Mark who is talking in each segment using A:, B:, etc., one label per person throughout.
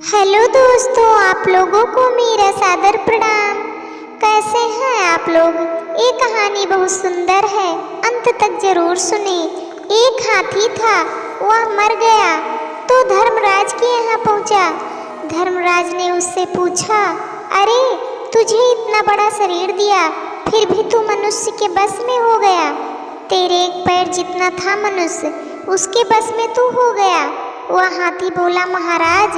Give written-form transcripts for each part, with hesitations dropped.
A: Hello दोस्तों, आप लोगों को मेरा सादर प्रणाम। कैसे हैं आप लोग? ये कहानी बहुत सुंदर है, अंत तक जरूर सुने। एक हाथी था, वह मर गया तो धर्मराज के यहाँ पहुँचा। धर्मराज ने उससे पूछा, अरे तुझे इतना बड़ा शरीर दिया, फिर भी तू मनुष्य के बस में हो गया। तेरे एक पैर जितना था मनुष्य, उसके बस में तू हो गया। वह हाथी बोला, महाराज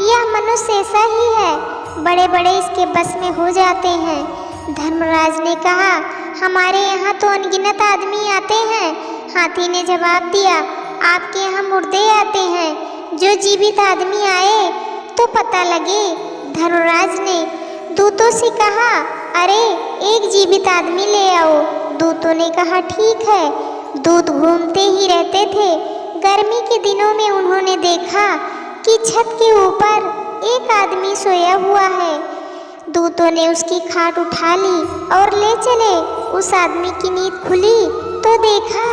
A: यह मनुष्य ऐसा ही है, बड़े बड़े इसके बस में हो जाते हैं। धर्मराज ने कहा, हमारे यहाँ तो अनगिनत आदमी आते हैं। हाथी ने जवाब दिया, आपके यहाँ मुर्दे आते हैं, जो जीवित आदमी आए तो पता लगे। धर्मराज ने दूतों से कहा, अरे एक जीवित आदमी ले आओ। दूतों ने कहा, ठीक है। दूत घूमते ही रहते थे। गर्मी के दिनों में उन्होंने देखा कि छत के ऊपर एक आदमी सोया हुआ है। दूतों ने उसकी खाट उठा ली और ले चले। उस आदमी की नींद खुली तो देखा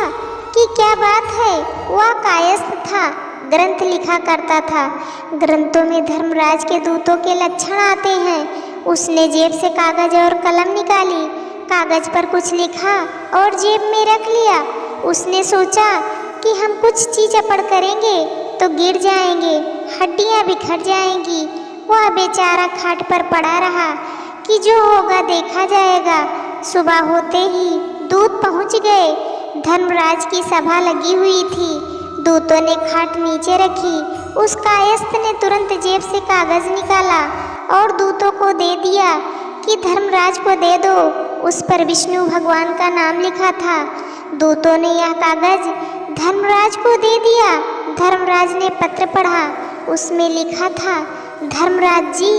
A: कि क्या बात है, वह कायस्थ था, ग्रंथ लिखा करता था। ग्रंथों में धर्मराज के दूतों के लक्षण आते हैं। उसने जेब से कागज और कलम निकाली, कागज पर कुछ लिखा और जेब में रख लिया। उसने सोचा कि हम कुछ चीज़ करेंगे तो गिर जाएंगे, हड्डियां बिखर जाएंगी। वह बेचारा खाट पर पड़ा रहा कि जो होगा देखा जाएगा। सुबह होते ही दूत पहुंच गए। धर्मराज की सभा लगी हुई थी। दूतों ने खाट नीचे रखी। उस कायस्थ ने तुरंत जेब से कागज निकाला और दूतों को दे दिया कि धर्मराज को दे दो। उस पर विष्णु भगवान का नाम लिखा था। दूतों ने यह कागज धर्मराज को दे दिया। धर्मराज ने पत्र पढ़ा। उसमें लिखा था, धर्मराज जी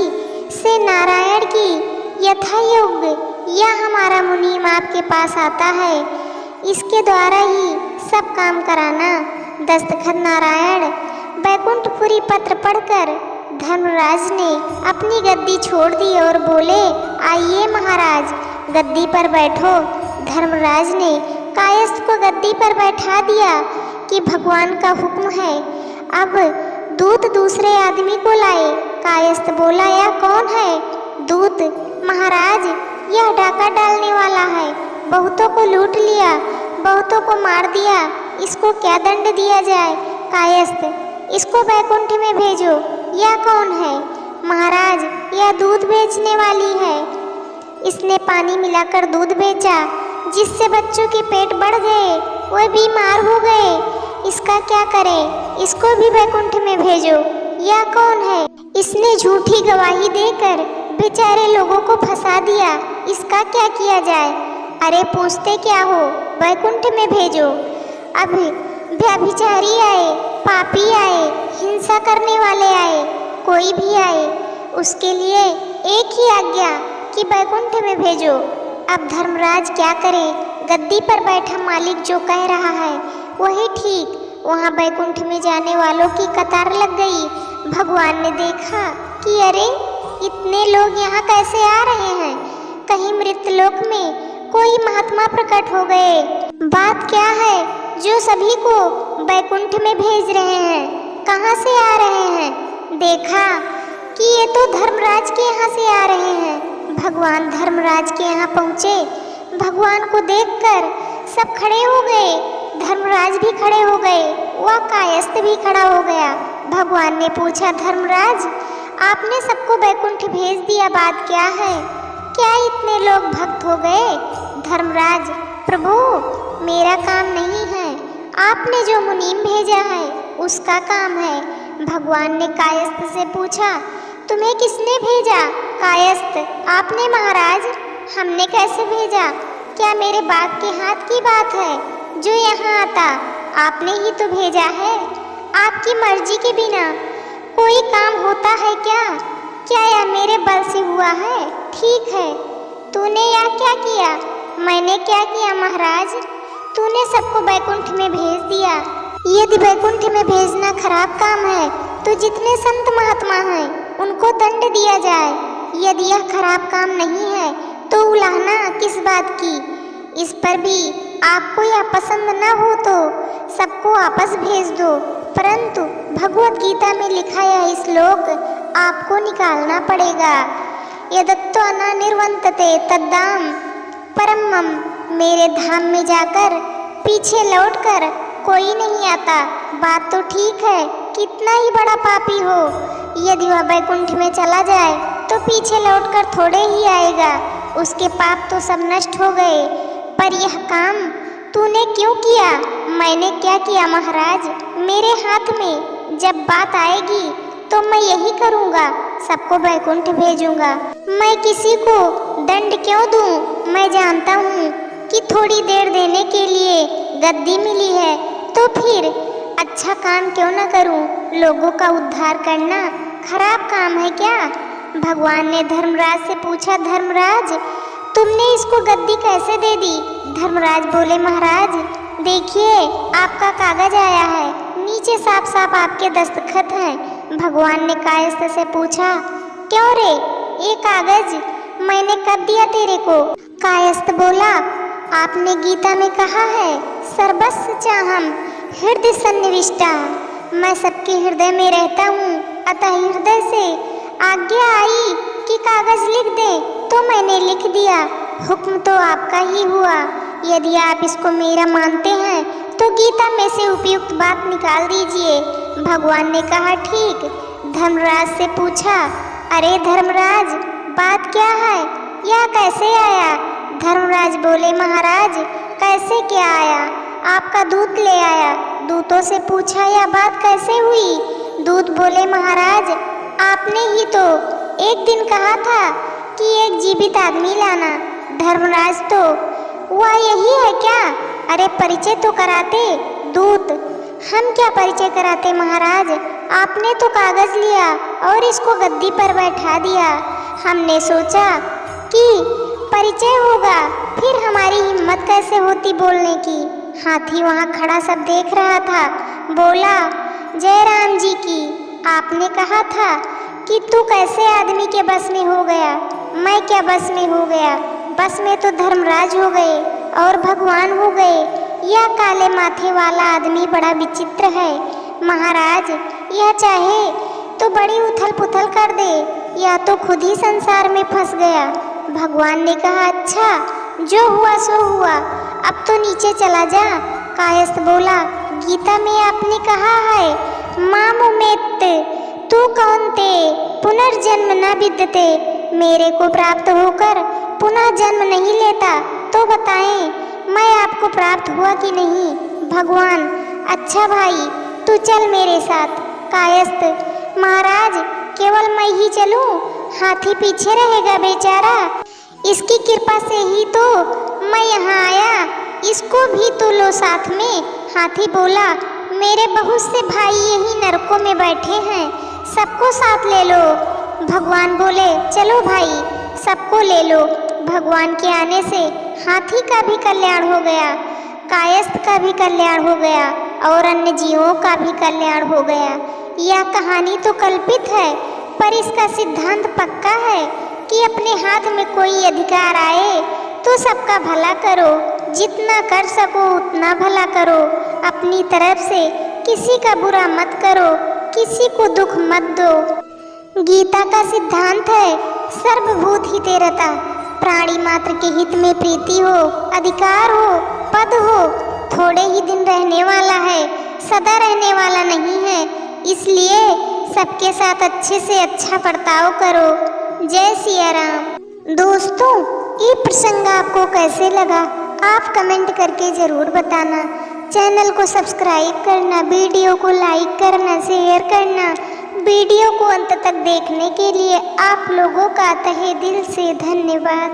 A: से नारायण की यथायोग यह हमारा मुनीम आपके पास आता है, इसके द्वारा ही सब काम कराना। दस्तखत नारायण। बैकुंठपुरी पत्र पढ़कर धर्मराज ने अपनी गद्दी छोड़ दी और बोले, आइए महाराज, गद्दी पर बैठो। धर्मराज ने कायस्थ को गद्दी पर बैठा दिया कि भगवान का हुक्म है। अब दूत दूसरे आदमी को लाए। कायस्थ बोला, यह कौन है? दूत, महाराज यह डाका डालने वाला है, बहुतों को लूट लिया, बहुतों को मार दिया, इसको क्या दंड दिया जाए? कायस्थ, इसको बैकुंठ में भेजो। यह कौन है? महाराज यह दूध बेचने वाली है, इसने पानी मिलाकर दूध बेचा, जिससे बच्चों के पेट बढ़ गए, वे बीमार हो गए। इसका क्या करें? इसको भी बैकुंठ में भेजो। यह कौन है? इसने झूठी गवाही देकर बेचारे लोगों को फंसा दिया, इसका क्या किया जाए? अरे पूछते क्या हो, बैकुंठ में भेजो। अब व्यभिचारी आए, पापी आए, हिंसा करने वाले आए, कोई भी आए, उसके लिए एक ही आज्ञा कि बैकुंठ में भेजो। अब धर्मराज क्या करे? गद्दी पर बैठा मालिक जो कह रहा है वही ठीक। वहाँ बैकुंठ में जाने वालों की कतार लग गई। भगवान ने देखा कि अरे इतने लोग यहाँ कैसे आ रहे हैं? कहीं मृतलोक में कोई महात्मा प्रकट हो गए। बात क्या है जो सभी को बैकुंठ में भेज रहे हैं? कहाँ से आ रहे हैं? देखा कि ये तो धर्मराज के यहाँ से आ रहे हैं। भगवान धर्मराज के यहाँ पहुँचे। भगवान को देखकर सब खड़े हो गए। धर्मराज भी खड़े हो गए, वह कायस्थ भी खड़ा हो गया। भगवान ने पूछा, धर्मराज आपने सबको बैकुंठ भेज दिया, बात क्या है? क्या इतने लोग भक्त हो गए? धर्मराज, प्रभु मेरा काम नहीं है, आपने जो मुनीम भेजा है उसका काम है। भगवान ने कायस्थ से पूछा, तुम्हें किसने भेजा? कायस्थ, आपने महाराज। हमने कैसे भेजा? क्या मेरे बाप के हाथ की बात है जो यहाँ आता? आपने ही तो भेजा है। आपकी मर्जी के बिना कोई काम होता है क्या? क्या यह मेरे बल से हुआ है? ठीक है, तूने यह क्या किया? मैंने क्या किया महाराज? तूने सबको बैकुंठ में भेज दिया। यदि बैकुंठ में भेजना खराब काम है तो जितने संत महात्मा हैं उनको दंड दिया जाए। यदि यह खराब काम नहीं है तो उलाहना किस बात की? इस पर भी आपको यह पसंद न हो तो सबको वापस भेज दो। परंतु भगवत गीता में लिखा यह श्लोक आपको निकालना पड़ेगा। यदत्तो न निर्वंतते तद्धाम परमम, मेरे धाम में जाकर पीछे लौटकर कोई नहीं आता। बात तो ठीक है, कितना ही बड़ा पापी हो, यदि वह वैकुंठ में चला जाए तो पीछे लौटकर थोड़े ही आएगा, उसके पाप तो सब नष्ट हो गए। पर यह काम तूने क्यों किया? मैंने क्या किया महाराज? मेरे हाथ में जब बात आएगी तो मैं यही करूँगा, सबको वैकुंठ भेजूंगा। मैं किसी को दंड क्यों दूं? मैं जानता हूँ कि थोड़ी देर देने के लिए गद्दी मिली है, तो फिर अच्छा काम क्यों न करूं? लोगों का उद्धार करना खराब काम है क्या? भगवान ने धर्मराज से पूछा, धर्मराज तुमने इसको गद्दी कैसे दे दी? धर्मराज बोले, महाराज देखिए आपका कागज आया है, नीचे साफ साफ आपके दस्तखत हैं। भगवान ने कायस्थ से पूछा, क्यों रे, ये कागज मैंने कब दिया तेरे को? कायस्थ बोला, आपने गीता में कहा है, सर्वस्य चाहम हृदय सन्निविष्टा, मैं सबके हृदय में रहता हूँ, अतः हृदय से आज्ञा आई कि कागज लिख दे तो मैंने लिख दिया, हुक्म तो आपका ही हुआ। यदि आप इसको मेरा मानते हैं तो गीता में से उपयुक्त बात निकाल दीजिए। भगवान ने कहा, ठीक। धर्मराज से पूछा, अरे धर्मराज बात क्या है, यह कैसे आया? धर्मराज बोले, महाराज कैसे क्या आया? आपका दूत ले आया। दूतों से पूछा, यह बात कैसे हुई? दूत बोले, महाराज आपने ही तो एक दिन कहा था कि एक जीवित आदमी लाना। धर्मराज तो वह यही है क्या? अरे परिचय तो कराते। दूत, हम क्या परिचय कराते महाराज, आपने तो कागज लिया और इसको गद्दी पर बैठा दिया। हमने सोचा कि परिचय होगा, फिर हमारी हिम्मत कैसे होती बोलने की। हाथी वहाँ खड़ा सब देख रहा था। बोला, जय राम जी की, आपने कहा था कि तू कैसे आदमी के बस में हो गया? मैं क्या बस में हो गया? बस में तो धर्मराज हो गए और भगवान हो गए। यह काले माथे वाला आदमी बड़ा विचित्र है महाराज, यह चाहे तो बड़ी उथल पुथल कर दे, या तो खुद ही संसार में फंस गया। भगवान ने कहा, अच्छा जो हुआ सो हुआ, अब तो नीचे चला जा। कायस्थ बोला, गीता में आपने कहा है, मामुमेत तू कौनते पुनर्जन्म न विद्यते, मेरे को प्राप्त होकर पुनः जन्म नहीं लेता, तो बताएं मैं आपको प्राप्त हुआ कि नहीं? भगवान, अच्छा भाई तू चल मेरे साथ। कायस्थ, महाराज केवल मैं ही चलूं? हाथी पीछे रहेगा बेचारा, इसकी कृपा से ही तो मैं यहाँ आया, इसको भी तो लो साथ में। हाथी बोला, मेरे बहुत से भाई यही नरकों में बैठे हैं, सबको साथ ले लो। भगवान बोले, चलो भाई सबको ले लो। भगवान के आने से हाथी का भी कल्याण हो गया, कायस्थ का भी कल्याण हो गया और अन्य जीवों का भी कल्याण हो गया। यह कहानी तो कल्पित है, पर इसका सिद्धांत पक्का है कि अपने हाथ में कोई अधिकार आए तो सबका भला करो, जितना कर सको उतना भला करो, अपनी तरफ से किसी का बुरा मत करो, किसी को दुख मत दो। गीता का सिद्धांत है, सर्वभूत हिते रता, प्राणी मात्र के हित में प्रीति हो, अधिकार हो, पद हो, थोड़े ही दिन रहने वाला है, सदा रहने वाला नहीं है, इसलिए सबके साथ अच्छे से अच्छा बर्ताव करो। जय सिया राम। दोस्तों, ये प्रसंग आपको कैसे लगा आप कमेंट करके ज़रूर बताना। चैनल को सब्सक्राइब करना, वीडियो को लाइक करना, शेयर करना। वीडियो को अंत तक देखने के लिए आप लोगों का तहे दिल से धन्यवाद।